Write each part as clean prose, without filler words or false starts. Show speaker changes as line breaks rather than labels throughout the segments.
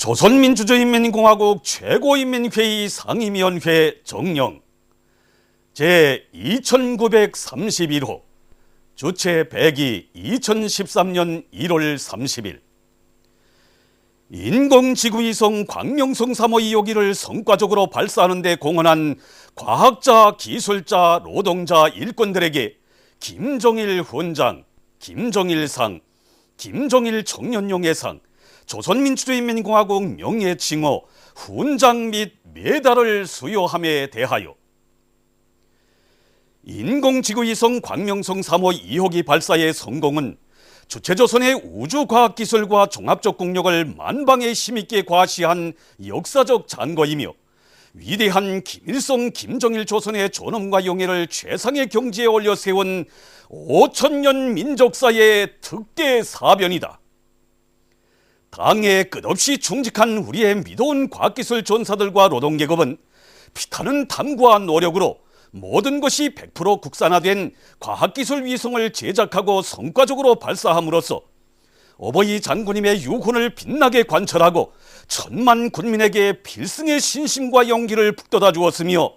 조선민주주의인민공화국 최고인민회의 상임위원회 정령 제2931호 주체 100기 2013년 1월 30일 인공지구위성 광명성 3호 2호기를 성과적으로 발사하는 데 공헌한 과학자, 기술자, 노동자, 일꾼들에게 김정일 훈장, 김정일상, 김정일 청년용예상, 조선민주주의인민공화국 명예칭호, 훈장 및 메달을 수여함에 대하여 인공지구위성 광명성 3호 2호기 발사의 성공은 주체조선의 우주과학기술과 종합적 국력을 만방에 힘있게 과시한 역사적 잔거이며 위대한 김일성, 김정일 조선의 존엄과 영예를 최상의 경지에 올려 세운 5천년 민족사의 특대사변이다. 당에 끝없이 충직한 우리의 믿어온 과학기술 전사들과 노동계급은 피타는 탐구와 노력으로 모든 것이 100% 국산화된 과학기술 위성을 제작하고 성과적으로 발사함으로써 어버이 장군님의 유훈을 빛나게 관철하고 천만 군민에게 필승의 신심과 용기를 북돋아 주었으며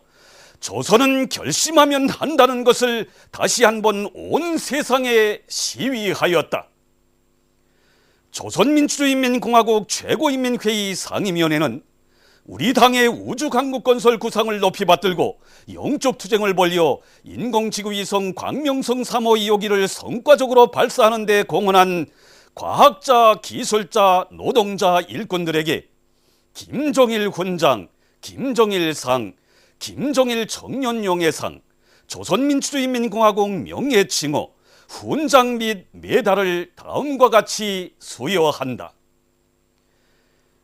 조선은 결심하면 한다는 것을 다시 한번 온 세상에 시위하였다. 조선민주주의인민공화국 최고인민회의 상임위원회는 우리 당의 우주강국건설 구상을 높이 받들고 영적 투쟁을 벌여 인공지구위성 광명성 3호 2호기를 성과적으로 발사하는 데 공헌한 과학자, 기술자, 노동자, 일꾼들에게 김정일 훈장, 김정일상, 김정일 청년용예상, 조선민주주의인민공화국 명예칭호, 훈장 및 메달을 다음과 같이 수여한다.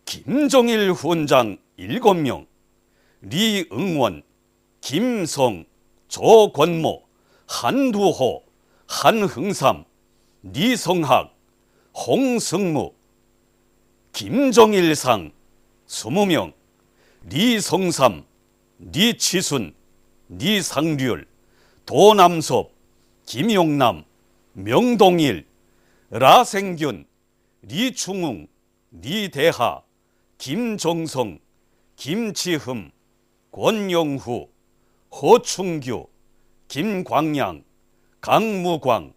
김정일 훈장 7명, 리응원, 김성, 조권모, 한두호, 한흥삼, 리성학, 홍승무. 김정일상 20명, 리성삼, 리치순, 리상률, 도남섭, 김용남, 명동일, 라생균, 리충웅, 리대하, 김정성, 김치흠, 권영후, 허충규, 김광양, 강무광,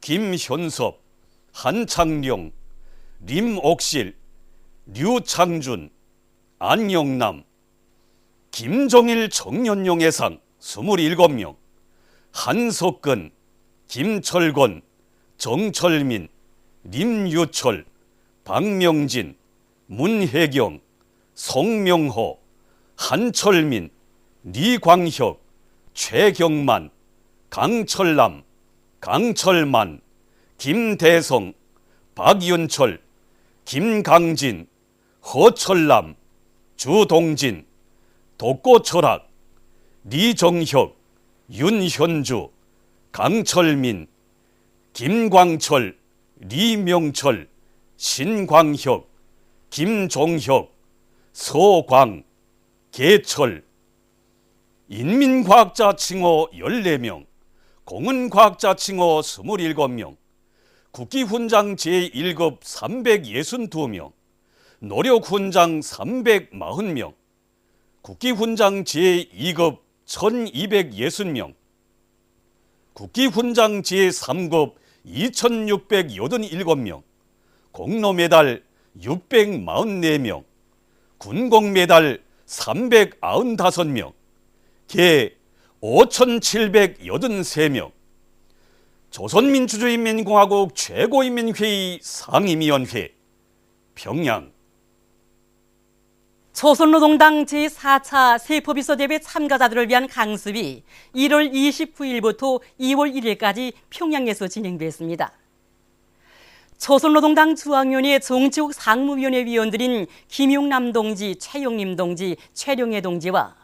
김현섭, 한창룡, 림옥실, 류창준, 안영남, 김정일 청년용예상 27명, 한석근, 김철권, 정철민, 림유철, 박명진, 문혜경, 송명호, 한철민, 리광혁, 최경만, 강철남, 강철만, 김대성, 박윤철, 김강진, 허철남, 주동진, 독고철학, 리정혁, 윤현주, 강철민, 김광철, 리명철, 신광혁, 김종혁, 서광, 계철. 인민과학자 칭호 14명, 공은과학자 칭호 27명, 국기훈장 제1급 362명, 노력훈장 340명, 국기훈장 제2급 1260명, 국기훈장 제3급 2687명, 공로메달 644명, 군공메달 395명, 개 5783명, 조선민주주의인민공화국 최고인민회의 상임위원회 평양.
조선노동당 제4차 세포비서대회 참가자들을 위한 강습이 1월 29일부터 2월 1일까지 평양에서 진행됐습니다. 조선노동당 중앙위원회 정치국 상무위원회 위원들인 김용남 동지, 최용림 동지, 최룡해 동지와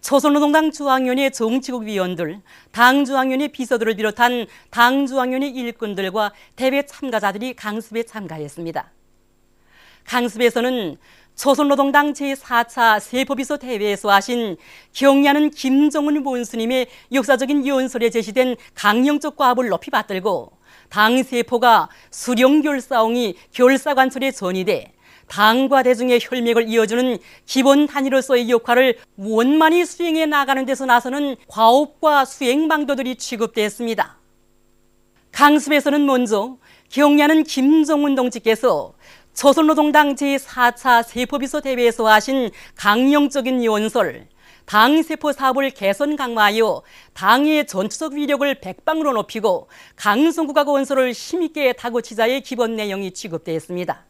조선노동당 중앙위원회 정치국 위원들, 당중앙위원회 비서들을 비롯한 당중앙위원회 일꾼들과 대회 참가자들이 강습에 참가했습니다. 강습에서는 조선노동당 제4차 세포비서 대회에서 하신 경의하는 김정은 원수님의 역사적인 연설에 제시된 강령적 과업을 높이 받들고 당 세포가 수령결사옹이 결사관철에 전이돼 당과 대중의 혈맥을 이어주는 기본 단위로서의 역할을 원만히 수행해 나가는 데서 나서는 과업과 수행망도들이 취급되었습니다. 강습에서는 먼저 경야는 김정은 동지께서 조선노동당 제4차 세포비서 대회에서 하신 강령적인 연설, 당세포 사업을 개선 강화하여 당의 전투적 위력을 백방으로 높이고 강성국학 원서를 힘있게 다고치자의 기본 내용이 취급되었습니다.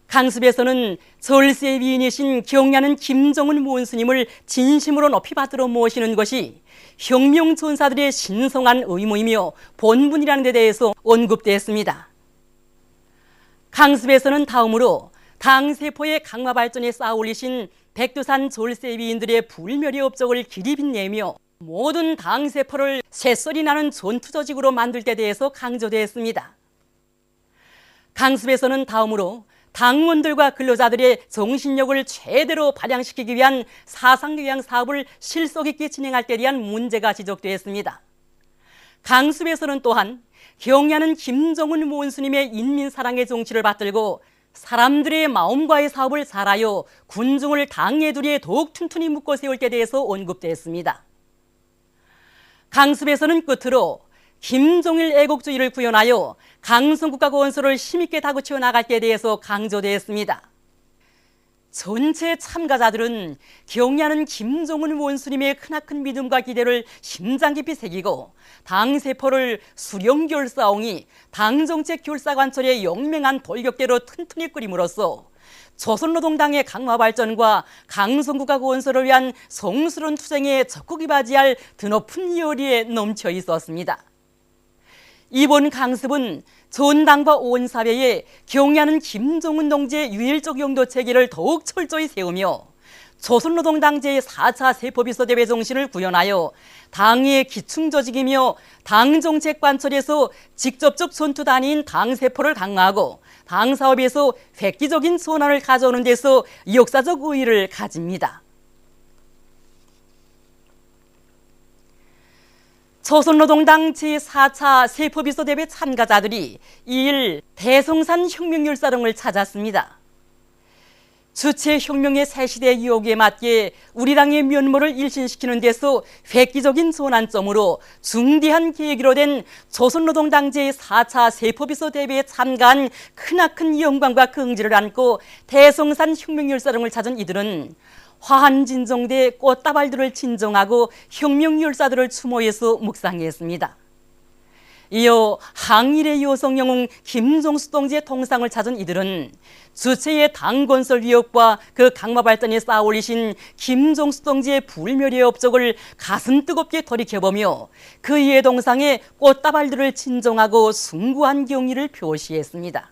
강습에서는 절세 위인이신 경야는 김정은 원수님을 진심으로 높이 받들어 모시는 것이 혁명 전사들의 신성한 의무이며 본분이라는 데 대해서 언급되었습니다. 강습에서는 다음으로 당세포의 강화 발전에 쌓아올리신 백두산 졸세 위인들의 불멸의 업적을 길이 빛내며 모든 당세포를 새소리 나는 전투 조직으로 만들 데 대해서 강조되었습니다. 강습에서는 다음으로 당원들과 근로자들의 정신력을 최대로 발양시키기 위한 사상교양 사업을 실속 있게 진행할 때에 대한 문제가 지적되었습니다. 강습에서는 또한 경야는 김정은 원수님의 인민사랑의 정치를 받들고 사람들의 마음과의 사업을 잘하여 군중을 당의 두리에 더욱 튼튼히 묶어 세울 때에 대해서 언급되었습니다. 강습에서는 끝으로 김종일 애국주의를 구현하여 강성국학 원서를 힘있게 다그쳐 나갈 때에 대해서 강조되었습니다. 전체 참가자들은 경야는 김정은 원수님의 크나큰 믿음과 기대를 심장 깊이 새기고 당세포를 수령결사옹이 당정책결사관철의 영맹한 돌격대로 튼튼히 꾸림으로써 조선노동당의 강화 발전과 강성국학 원서를 위한 성스러운 투쟁에 적극 이바지할 드높은 열의에 넘쳐 있었습니다. 이번 강습은 전당과 온 사회에 경야는 김정은 동지의 유일적 용도 체계를 더욱 철저히 세우며 조선노동당 제4차 세포비서 대회 정신을 구현하여 당의 기충조직이며 당정책 관철에서 직접적 전투 단위인 당세포를 강화하고 당사업에서 획기적인 전환을 가져오는 데서 역사적 의의를 가집니다. 조선노동당 제4차 세포비서 대회 참가자들이 2일 대성산 혁명율사릉을 찾았습니다. 주체 혁명의 새시대 유혹에 맞게 우리 당의 면모를 일신시키는 데서 획기적인 전환점으로 중대한 계기로 된 조선노동당 제4차 세포비서 대회에 참가한 크나큰 영광과 긍지를 안고 대성산 혁명율사릉을 찾은 이들은 화한진정대 꽃다발들을 진정하고 혁명율사들을 추모해서 묵상했습니다. 이어 항일의 여성영웅 김종수 동지의 통상을 찾은 이들은 주체의 당건설 위협과 그 강화 발전에 쌓아올리신 김종수 동지의 불멸의 업적을 가슴 뜨겁게 돌이켜보며 그의 동상에 꽃다발들을 진정하고 숭고한 경의를 표시했습니다.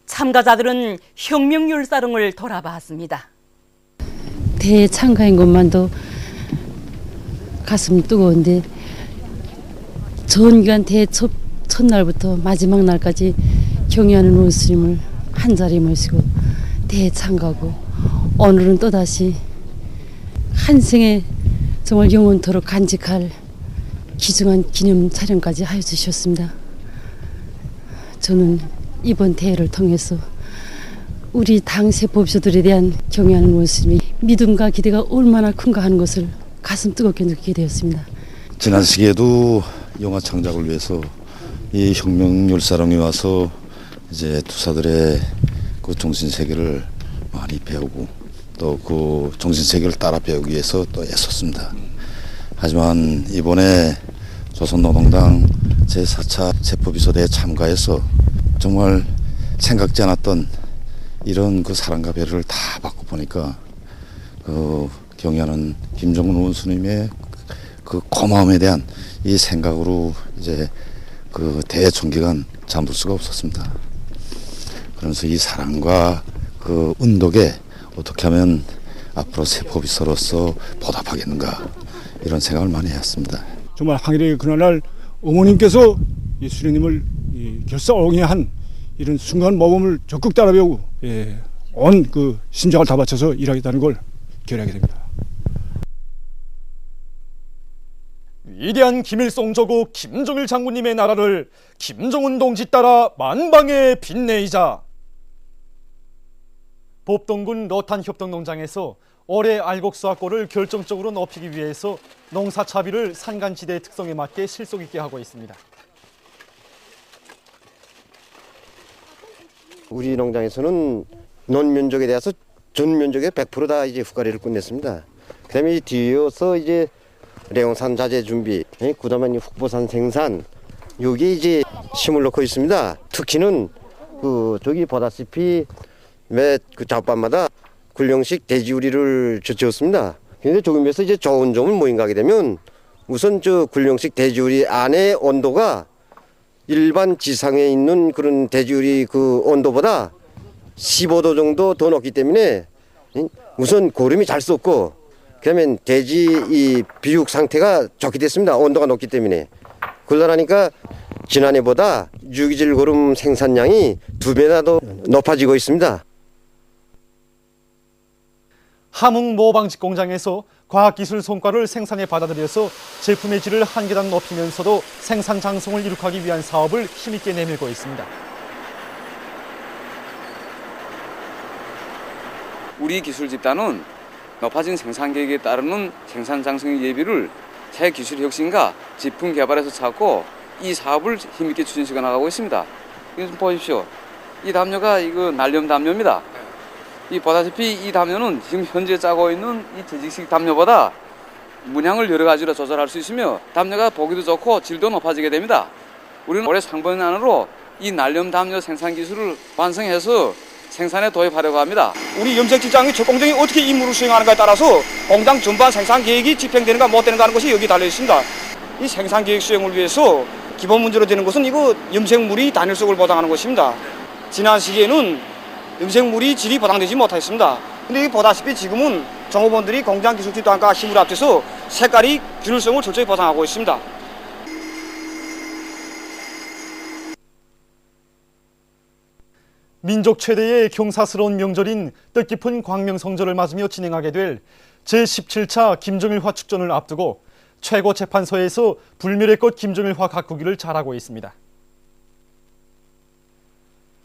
참가자들은 혁명율사릉을 돌아봤습니다.
대회 참가한 것만도 가슴 뜨거운데 전기간 대회 첫날부터 마지막 날까지 경의하는 원수님을 한자리에 모시고 대회 참가하고 오늘은 또다시 한생에 정말 영원토록 간직할 귀중한 기념 촬영까지 하여 주셨습니다. 저는 이번 대회를 통해서 우리 당 세포비서들에 대한 경의하는 원수님의 믿음과 기대가 얼마나 큰가 하는 것을 가슴 뜨겁게 느끼게 되었습니다.
지난 시기에도 영화 창작을 위해서 이 혁명율사릉에 와서 이제 투사들의 그 정신 세계를 많이 배우고 또 그 정신 세계를 따라 배우기 위해서 또 애썼습니다. 하지만 이번에 조선노동당 제4차 세포비서대에 참가해서 정말 생각지 않았던 이런 그 사랑과 배려를 다 받고 보니까 그 경의하는 김정은 원수님의 그 고마움에 대한 이 생각으로 이제 그 대청기간 잠들 수가 없었습니다. 그러면서 이 사랑과 그 은덕에 어떻게 하면 앞으로 세포비서로서 보답하겠는가 이런 생각을 많이 했습니다.
정말 항일의 그날 어머님께서 이 수령님을 결사옹이한 이런 순간 모범을 적극 따라 배우고 온 그 심장을 다 바쳐서 일하겠다는 걸 결의하게 됩니다.
위대한 김일성 조국 김정일 장군님의 나라를 김정은 동지 따라 만방에 빛내이자
법동군 러탄협동농장에서 올해 알곡 수확골을 결정적으로 높이기 위해서 농사 차비를 산간지대의 특성에 맞게 실속 있게 하고 있습니다.
우리 농장에서는 논면적에 대해서 전 면적의 100% 다 이제 후가리를 끝냈습니다. 그다음에 뒤이어서 이제 레용산 자재 준비, 그다음에 북보산 생산, 여기 이제 심을 넣고 있습니다. 특히는 저기 보다시피 매 그 잡밤마다 군령식 돼지우리를 지었습니다. 그런데 조금에서 이제 좋은 점은 뭐인가 하게 되면 우선 저 군령식 돼지우리 안의 온도가 일반 지상에 있는 그런 돼지우리 그 온도보다 15도 정도 더 높기 때문에 우선 고름이 잘 썩고 그러면 돼지 이 비육 상태가 좋게 됐습니다. 온도가 높기 때문에. 그러다니까 지난해보다 유기질 고름 생산량이 2배나 더 높아지고 있습니다.
함흥 모방직 공장에서 과학기술 성과를 생산에 받아들여서 제품의 질을 한 계단 높이면서도 생산 장성을 이룩하기 위한 사업을 힘있게 내밀고 있습니다.
우리 기술 집단은 높아진 생산 계획에 따르는 생산 장성의 예비를 새 기술 혁신과 제품 개발에서 찾고 이 사업을 힘있게 추진시켜 나가고 있습니다. 이거 좀 보십시오. 이 담요가 이거 날염 담요입니다. 이 보다시피 이 담요는 지금 현재 짜고 있는 이 재직식 담요보다 문양을 여러 가지로 조절할 수 있으며 담요가 보기도 좋고 질도 높아지게 됩니다. 우리는 올해 상반 안으로 이 날염 담요 생산 기술을 완성해서 생산에 도입하려고 합니다.
우리 염색직장이 저 공장이 어떻게 임무를 수행하는가에 따라서 공장 전반 생산 계획이 집행되는가 못 되는가 하는 것이 여기 달려 있습니다. 이 생산 계획 수행을 위해서 기본 문제로 되는 것은 이거 염색물이 단열성을 보장하는 것입니다. 지난 시기에는 염색물이 질이 보장되지 못했습니다. 근데 보다시피 지금은 종업원들이 공장 기술 집단과 힘을 합쳐서 색깔이 균일성을 철저히 보장하고 있습니다.
민족 최대의 경사스러운 명절인 뜻깊은 광명성절을 맞으며 진행하게 될 제17차 김정일화 축전을 앞두고 최고재판소에서 불멸의 꽃 김정일화 가꾸기를 잘하고 있습니다.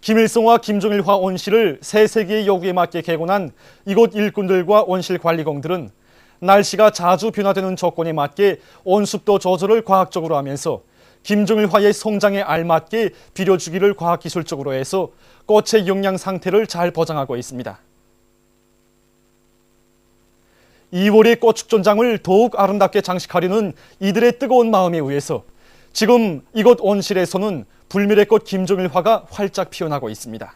김일성과 김정일화 온실을 새 세계의 요구에 맞게 개곤한 이곳 일꾼들과 온실 관리공들은 날씨가 자주 변화되는 조건에 맞게 온습도 조절을 과학적으로 하면서 김정일화의 성장에 알맞게 비료주기를 과학기술적으로 해서 꽃의 영양 상태를 잘 보장하고 있습니다. 2월의 꽃축전장을 더욱 아름답게 장식하려는 이들의 뜨거운 마음에 의해서 지금 이곳 온실에서는 불멸의 꽃 김정일화가 활짝 피어나고 있습니다.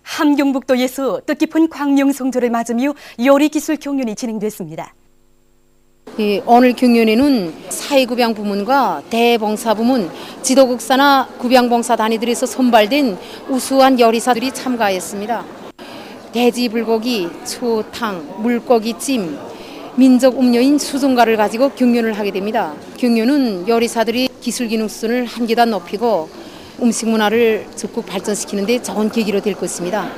함경북도에서 뜻깊은 광명성절을 맞으며 요리기술 경연이 진행됐습니다.
오늘 경연에는 사회구병 부문과 대봉사 부문, 지도국사나 구병봉사 단위들에서 선발된 우수한 요리사들이 참가했습니다. 돼지 불고기, 초탕, 물고기찜, 민족 음료인 수정가를 가지고 경연을 하게 됩니다. 경연은 요리사들이 기술 기능수준을 한 계단 높이고 음식 문화를 적극 발전시키는 데 좋은 계기로 될 것입니다.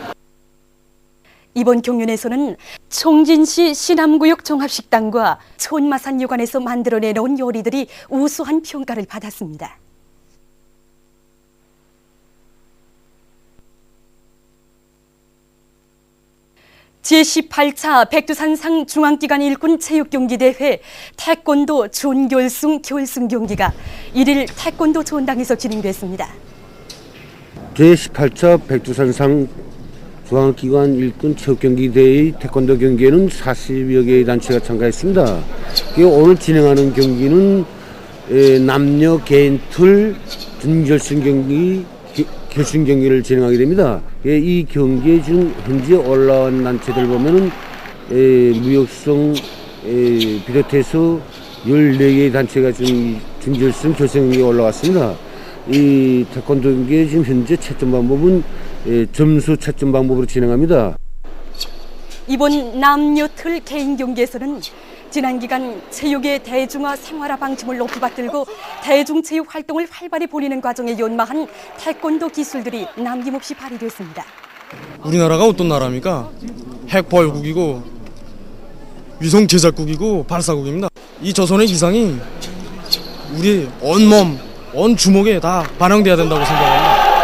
이번 경연에서는 총진시 신암구역 종합식당과 촌마산여관에서 만들어내놓은 요리들이 우수한 평가를 받았습니다. 제18차 백두산상 중앙기관 일군 체육경기대회 태권도 준결승 결승 경기가 1일 태권도 전당에서 진행됐습니다.
제18차 백두산상 중앙기관 일군 체육경기대회 태권도 경기에는 40여 개의 단체가 참가했습니다. 오늘 진행하는 경기는 남녀 개인 틀 준결승 경기, 결승 경기를 진행하게 됩니다. 이 경기에 지금 현재 올라온 단체들 보면은 무역성 비롯해서 14개의 단체가 지금 준결승, 결승 경기에 올라왔습니다. 이 태권도 경기에 지금 현재 채점 방법은 점수 채점 방법으로 진행합니다.
이번 남녀 틀 개인 경기에서는 지난 기간 체육의 대중화 생활화 방침을 높이 받들고 대중체육 활동을 활발히 벌이는 과정에 연마한 태권도 기술들이 남김없이 발휘됐습니다.
우리나라가 어떤 나라입니까? 핵보유국이고 위성 제작국이고 발사국입니다. 이 조선의 기상이 우리 온몸 온 주목에 다 반영돼야 된다고 생각합니다.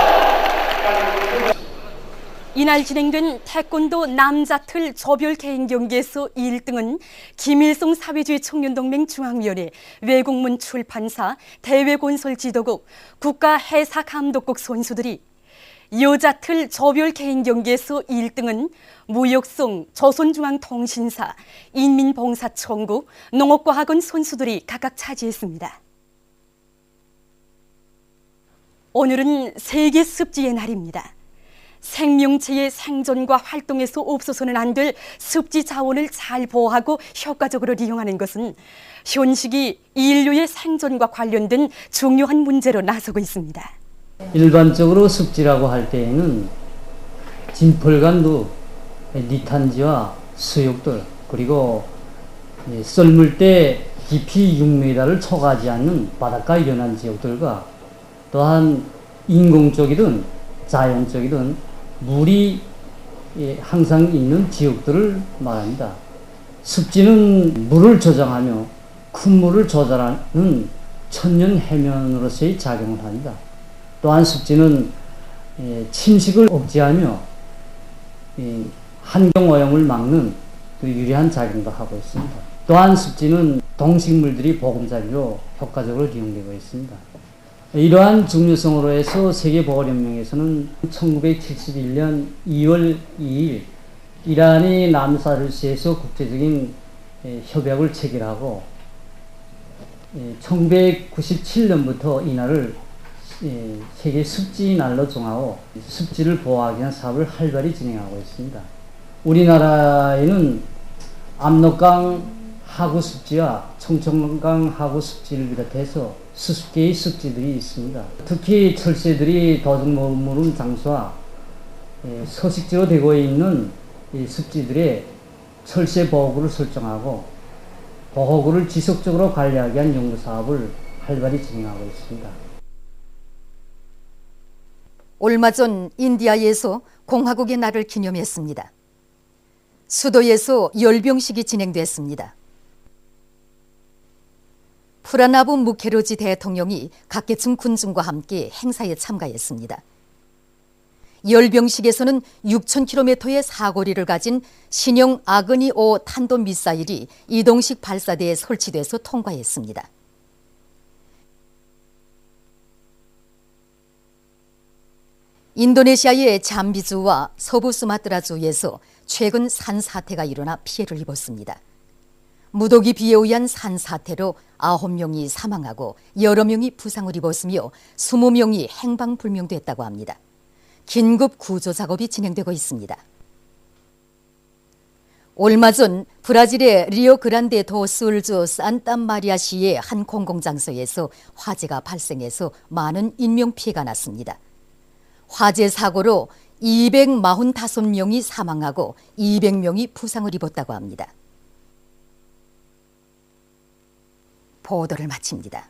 이날 진행된 태권도 남자틀 조별 개인 경기에서 1등은 김일성 사회주의 청년동맹 중앙위원회 외국문 출판사 대외건설지도국 국가해사감독국 선수들이, 여자틀 조별 개인 경기에서 1등은 무역성 조선중앙통신사 인민봉사청국 농업과학원 선수들이 각각 차지했습니다. 오늘은 세계 습지의 날입니다. 생명체의 생존과 활동에서 없어서는 안 될 습지 자원을 잘 보호하고 효과적으로 이용하는 것은 현시기 인류의 생존과 관련된 중요한 문제로 나서고 있습니다.
일반적으로 습지라고 할 때에는 진펄간도 니탄지와 수육들, 그리고 썰물 때 깊이 6m를 초과하지 않는 바닷가에 일어난 지역들과, 또한 인공적이든 자연적이든 물이 항상 있는 지역들을 말합니다. 습지는 물을 저장하며 큰 물을 조절하는 천연 해면으로서의 작용을 합니다. 또한 습지는 침식을 억제하며 환경오염을 막는 유리한 작용도 하고 있습니다. 또한 습지는 동식물들이 보금자리로 효과적으로 이용되고 있습니다. 이러한 중요성으로 해서 세계보건연맹에서는 1971년 2월 2일 이란이 남사르시에서 국제적인 협약을 체결하고 1997년부터 이날을 세계 습지 날로 정하고 습지를 보호하기 위한 사업을 활발히 진행하고 있습니다. 우리나라에는 압록강 하구 습지와 청천강 하구 습지를 비롯해서 수십 개의 습지들이 있습니다. 특히 철새들이 도둑 머무는 장소와 서식지로 되고 있는 이 습지들의 철새 보호구를 설정하고 보호구를 지속적으로 관리하기 위한 연구 사업을 활발히 진행하고 있습니다.
얼마 전 인디아에서 공화국의 날을 기념했습니다. 수도에서 열병식이 진행됐습니다. 프라나부 무케로지 대통령이 각계층 군중과 함께 행사에 참가했습니다. 열병식에서는 6,000km의 사거리를 가진 신형 아그니-5 탄도미사일이 이동식 발사대에 설치돼서 통과했습니다. 인도네시아의 잠비주와 서부 수마트라주에서 최근 산사태가 일어나 피해를 입었습니다. 무더기 비에 의한 산사태로 9명이 사망하고 여러 명이 부상을 입었으며 20명이 행방불명됐다고 합니다. 긴급 구조 작업이 진행되고 있습니다. 얼마 전 브라질의 리오그란데 도 술주 산타마리아시의 한 공공장소에서 화재가 발생해서 많은 인명피해가 났습니다. 화재 사고로 245명이 사망하고 200명이 부상을 입었다고 합니다. 보도를 마칩니다.